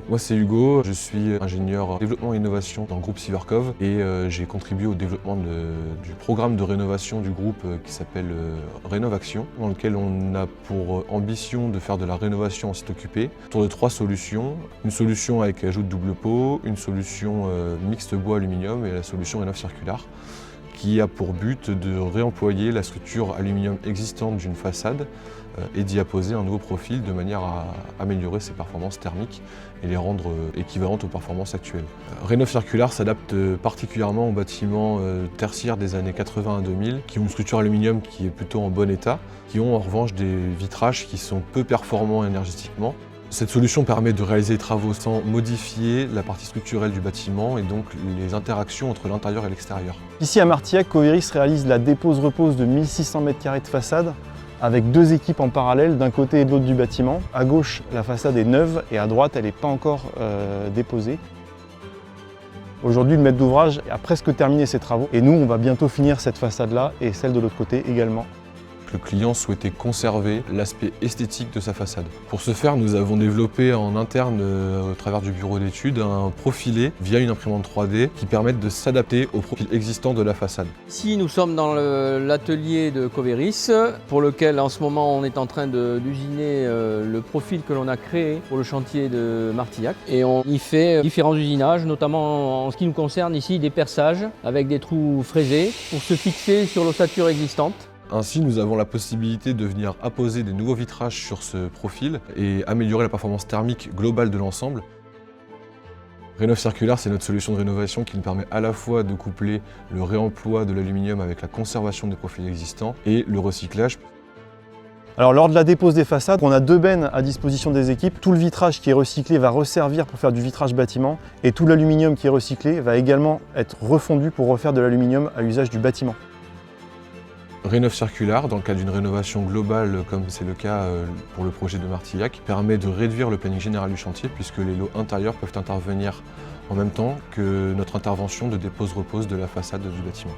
Moi c'est Hugo, je suis ingénieur développement et innovation dans le groupe Cybercov et j'ai contribué au développement du programme de rénovation du groupe qui s'appelle Rénovaction, dans lequel on a pour ambition de faire de la rénovation en site occupé autour de 3 solutions. Une solution avec ajout de double pot, une solution mixte bois-aluminium et la solution Rénov Circular, qui a pour but de réemployer la structure aluminium existante d'une façade et d'y apposer un nouveau profil de manière à améliorer ses performances thermiques et les rendre équivalentes aux performances actuelles. Rénov Circular s'adapte particulièrement aux bâtiments tertiaires des années 80 à 2000 qui ont une structure aluminium qui est plutôt en bon état, qui ont en revanche des vitrages qui sont peu performants énergétiquement. Cette solution permet de réaliser les travaux sans modifier la partie structurelle du bâtiment et donc les interactions entre l'intérieur et l'extérieur. Ici à Martillac, Coveris réalise la dépose-repose de 1600 m² de façade avec 2 équipes en parallèle d'un côté et de l'autre du bâtiment. À gauche, la façade est neuve et à droite, elle n'est pas encore déposée. Aujourd'hui, le maître d'ouvrage a presque terminé ses travaux et nous, on va bientôt finir cette façade-là et celle de l'autre côté également. Le client souhaitait conserver l'aspect esthétique de sa façade. Pour ce faire, nous avons développé en interne, au travers du bureau d'études, un profilé via une imprimante 3D qui permette de s'adapter au profil existant de la façade. Ici, nous sommes dans l'atelier de Coveris, pour lequel en ce moment on est en train d'usiner le profil que l'on a créé pour le chantier de Martillac. Et on y fait différents usinages, notamment en ce qui nous concerne ici des perçages avec des trous fraisés pour se fixer sur l'ossature existante. Ainsi, nous avons la possibilité de venir apposer des nouveaux vitrages sur ce profil et améliorer la performance thermique globale de l'ensemble. Rénov Circular, c'est notre solution de rénovation qui nous permet à la fois de coupler le réemploi de l'aluminium avec la conservation des profils existants et le recyclage. Alors lors de la dépose des façades, on a 2 bennes à disposition des équipes. Tout le vitrage qui est recyclé va resservir pour faire du vitrage bâtiment et tout l'aluminium qui est recyclé va également être refondu pour refaire de l'aluminium à usage du bâtiment. Rénov Circular, dans le cadre d'une rénovation globale, comme c'est le cas pour le projet de Martillac, permet de réduire le planning général du chantier puisque les lots intérieurs peuvent intervenir en même temps que notre intervention de dépose-repose de la façade du bâtiment.